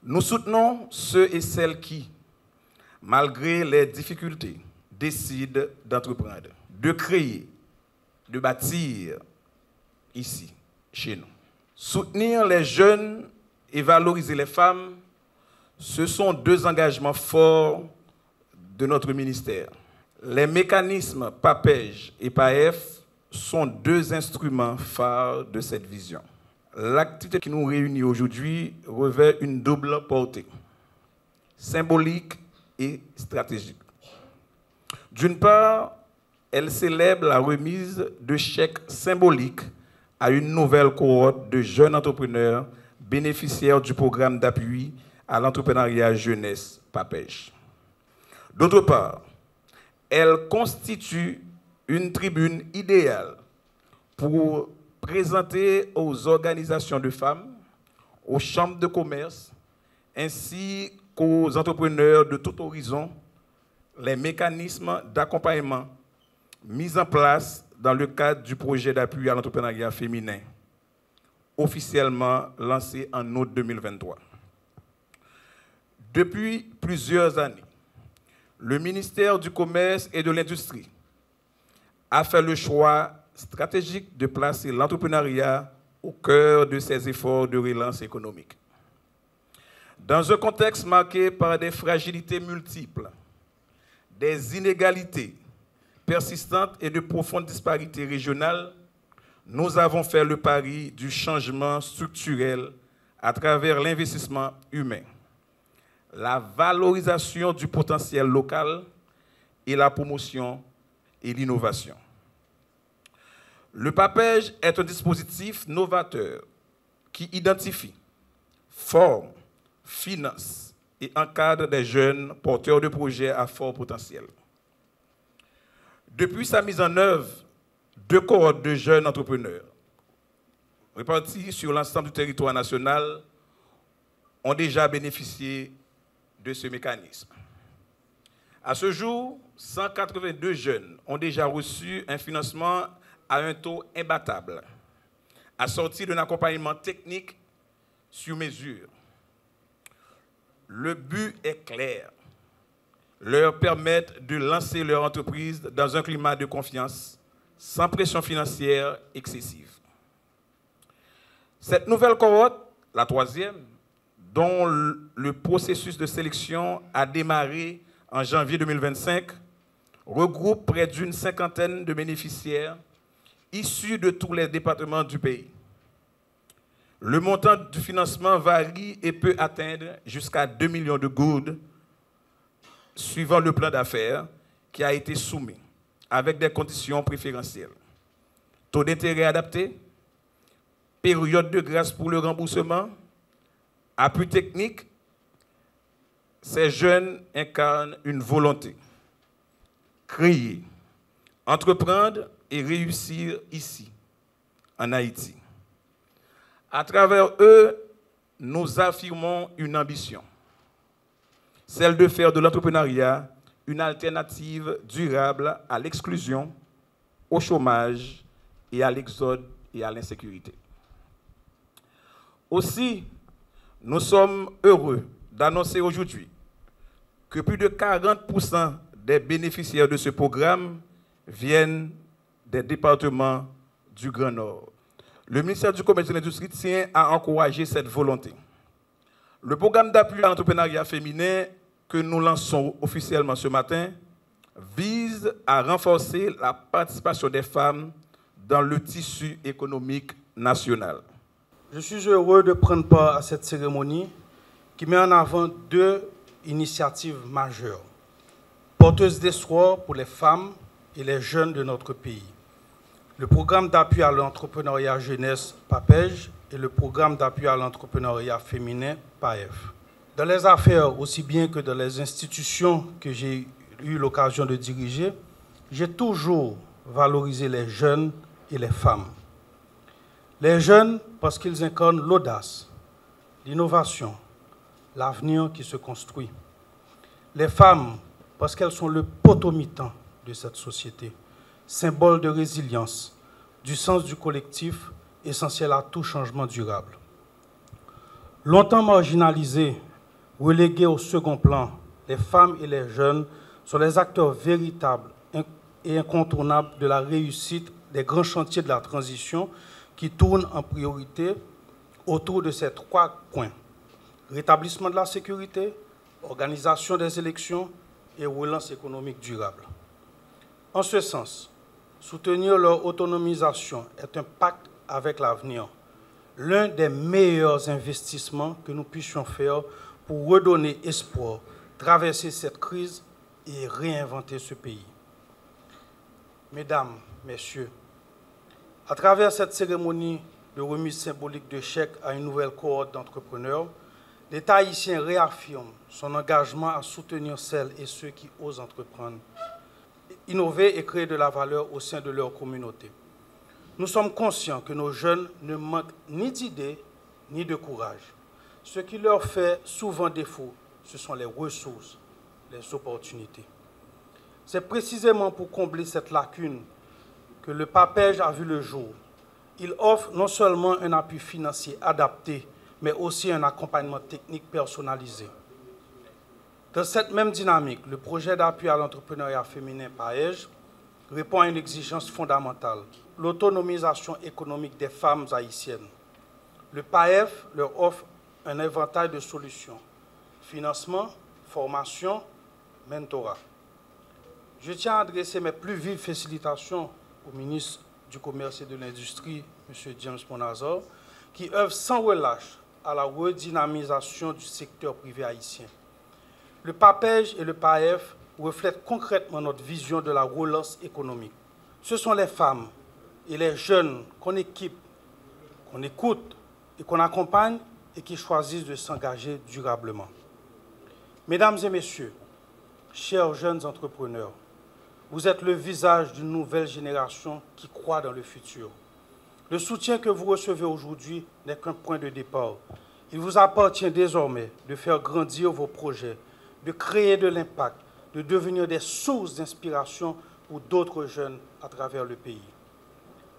Nous soutenons ceux et celles qui, malgré les difficultés, décident d'entreprendre, de créer, de bâtir ici, chez nous. Soutenir les jeunes et valoriser les femmes, ce sont deux engagements forts de notre ministère. Les mécanismes PAPEJ et PAEF sont deux instruments phares de cette vision. L'activité qui nous réunit aujourd'hui revêt une double portée, symbolique et stratégique. D'une part, elle célèbre la remise de chèques symboliques à une nouvelle cohorte de jeunes entrepreneurs bénéficiaires du programme d'appui à l'entrepreneuriat jeunesse PAPEJ. D'autre part, elle constitue une tribune idéale pour présenter aux organisations de femmes, aux chambres de commerce, ainsi qu'aux entrepreneurs de tout horizon, les mécanismes d'accompagnement mis en place dans le cadre du projet d'appui à l'entrepreneuriat féminin, officiellement lancé en août 2023. Depuis plusieurs années, le ministère du Commerce et de l'Industrie a fait le choix stratégique de placer l'entrepreneuriat au cœur de ses efforts de relance économique. Dans un contexte marqué par des fragilités multiples, des inégalités persistantes et de profondes disparités régionales, nous avons fait le pari du changement structurel à travers l'investissement humain, la valorisation du potentiel local et la promotion et l'innovation. Le PAPEJ est un dispositif novateur qui identifie, forme, finance et encadre des jeunes porteurs de projets à fort potentiel. Depuis sa mise en œuvre, 2 cohortes de jeunes entrepreneurs répartis sur l'ensemble du territoire national ont déjà bénéficié de ce mécanisme. À ce jour, 182 jeunes ont déjà reçu un financement à un taux imbattable, assorti d'un accompagnement technique sur mesure. Le but est clair, leur permettre de lancer leur entreprise dans un climat de confiance, sans pression financière excessive. Cette nouvelle cohorte, la 3e, dont le processus de sélection a démarré en janvier 2025, regroupe près d'une 50aine de bénéficiaires issus de tous les départements du pays. Le montant du financement varie et peut atteindre jusqu'à 2 millions de gourdes, suivant le plan d'affaires qui a été soumis, avec des conditions préférentielles. Taux d'intérêt adapté, période de grâce pour le remboursement, appui technique. Ces jeunes incarnent une volonté, créer, entreprendre et réussir ici, en Haïti. À travers eux, nous affirmons une ambition, celle de faire de l'entrepreneuriat une alternative durable à l'exclusion, au chômage et à l'exode et à l'insécurité. Aussi, nous sommes heureux d'annoncer aujourd'hui que plus de 40% des bénéficiaires de ce programme viennent des départements du Grand Nord. Le ministère du Commerce et de l'Industrie tient à encourager cette volonté. Le programme d'appui à l'entrepreneuriat féminin que nous lançons officiellement ce matin vise à renforcer la participation des femmes dans le tissu économique national. Je suis heureux de prendre part à cette cérémonie qui met en avant 2 initiatives majeures, porteuses d'espoir pour les femmes et les jeunes de notre pays. Le programme d'appui à l'entrepreneuriat jeunesse PAPEJ et le programme d'appui à l'entrepreneuriat féminin PAEF. Dans les affaires, aussi bien que dans les institutions que j'ai eu l'occasion de diriger, j'ai toujours valorisé les jeunes et les femmes. Les jeunes parce qu'ils incarnent l'audace, l'innovation, l'avenir qui se construit. Les femmes parce qu'elles sont le potomitan de cette société, symbole de résilience, du sens du collectif, essentiel à tout changement durable. Longtemps marginalisées Relégués au second plan, les femmes et les jeunes sont les acteurs véritables et incontournables de la réussite des grands chantiers de la transition qui tournent en priorité autour de ces 3 points: rétablissement de la sécurité, organisation des élections et relance économique durable. En ce sens, soutenir leur autonomisation est un pacte avec l'avenir, l'un des meilleurs investissements que nous puissions faire pour redonner espoir, traverser cette crise et réinventer ce pays. Mesdames, Messieurs, à travers cette cérémonie de remise symbolique de chèques à une nouvelle cohorte d'entrepreneurs, l'État haïtien réaffirme son engagement à soutenir celles et ceux qui osent entreprendre, innover et créer de la valeur au sein de leur communauté. Nous sommes conscients que nos jeunes ne manquent ni d'idées ni de courage. Ce qui leur fait souvent défaut, ce sont les ressources, les opportunités. C'est précisément pour combler cette lacune que le PAPEJ a vu le jour. Il offre non seulement un appui financier adapté, mais aussi un accompagnement technique personnalisé. Dans cette même dynamique, le projet d'appui à l'entrepreneuriat féminin PAEJ répond à une exigence fondamentale, l'autonomisation économique des femmes haïtiennes. Le PAEF leur offre un éventail de solutions: financement, formation, mentorat. Je tiens à adresser mes plus vives félicitations au ministre du Commerce et de l'Industrie, M. James Bonazor, qui œuvre sans relâche à la redynamisation du secteur privé haïtien. Le PAPEJ et le PAEF reflètent concrètement notre vision de la relance économique. Ce sont les femmes et les jeunes qu'on équipe, qu'on écoute et qu'on accompagne et qui choisissent de s'engager durablement. Mesdames et messieurs, chers jeunes entrepreneurs, vous êtes le visage d'une nouvelle génération qui croit dans le futur. Le soutien que vous recevez aujourd'hui n'est qu'un point de départ. Il vous appartient désormais de faire grandir vos projets, de créer de l'impact, de devenir des sources d'inspiration pour d'autres jeunes à travers le pays.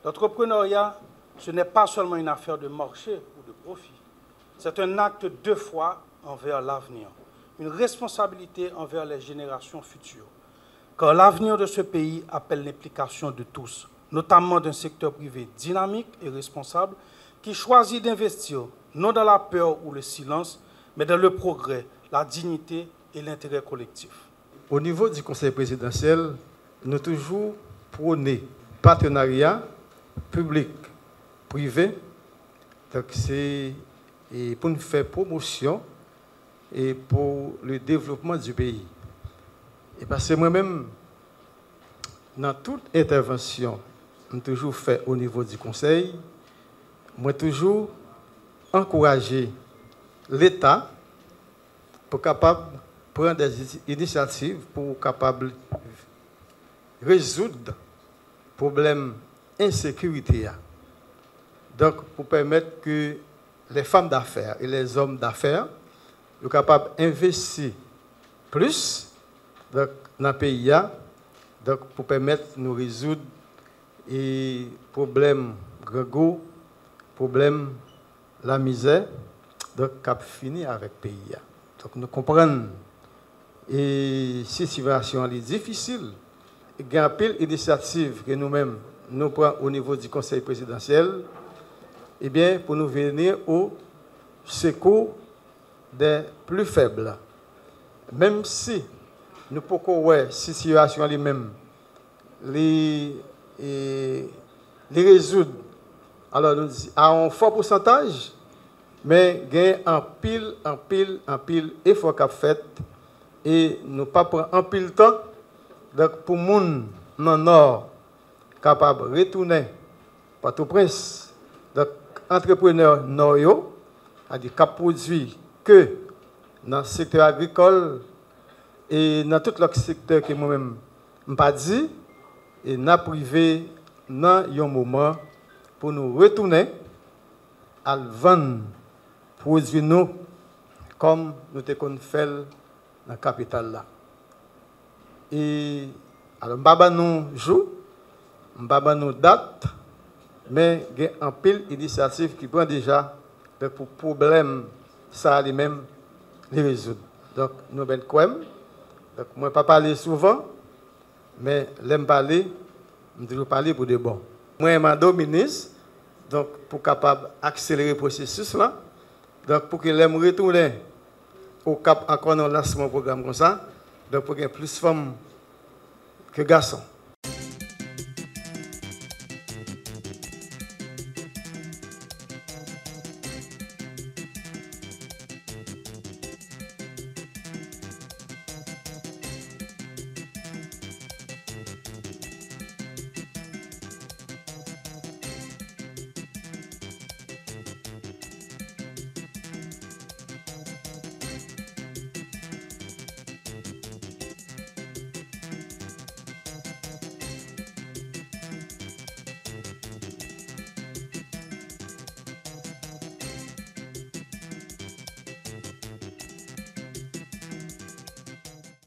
L'entrepreneuriat, ce n'est pas seulement une affaire de marché ou de profit. C'est un acte de foi envers l'avenir, une responsabilité envers les générations futures. Car l'avenir de ce pays appelle l'implication de tous, notamment d'un secteur privé dynamique et responsable qui choisit d'investir non dans la peur ou le silence, mais dans le progrès, la dignité et l'intérêt collectif. Au niveau du Conseil présidentiel, nous avons toujours prôné partenariat public-privé. Donc c'est pour nous faire promotion et pour le développement du pays. Et parce que moi-même, dans toute intervention, je toujours fait au niveau du Conseil, moi toujours encourager l'État pour capable prendre des initiatives pour capable résoudre le problème d'insécurité. Donc, pour permettre que les femmes d'affaires et les hommes d'affaires soient capables d'investir plus dans le pays, donc pour permettre de nous résoudre les problèmes grégo, problèmes la misère, donc cap fini avec le pays. Donc nous comprenons et si la situation est difficile, il y a une initiative que nous-mêmes nous prenons au niveau du Conseil présidentiel, eh bien, pour nous venir au secours des plus faibles. Même si nous pouvons voir la situation elle-même, les résoudre, alors nous disons à un fort pourcentage, mais il y a un pile effort qu'a fait et nous pas prendre un pile temps donc pour les gens dans le nord capable de retourner Port-au-Prince, donc entrepreneurs nord a dit qu'à produit que dans le secteur agricole et dans tout le secteur que moi-même je n'ai pas dit et n'a privé dans un moment pour nous retourner à vendre produits nous comme nous avons fait dans la capitale là. Et alors baba nous jour, baba nous date, mais il y a un pile d'initiatives qui prend déjà pour problème ça lui-même les résoudre. Donc, nous ben quoi. Donc, moi, pas parler souvent, mais l'aime parler, je dois parler pour de bon. Moi, je suis ministre, donc, pour capable accélérer le processus là, donc, pour que l'aime retourner au cap encore dans le lancement programme comme ça, donc, pour qu'il y ait plus de femmes que garçons.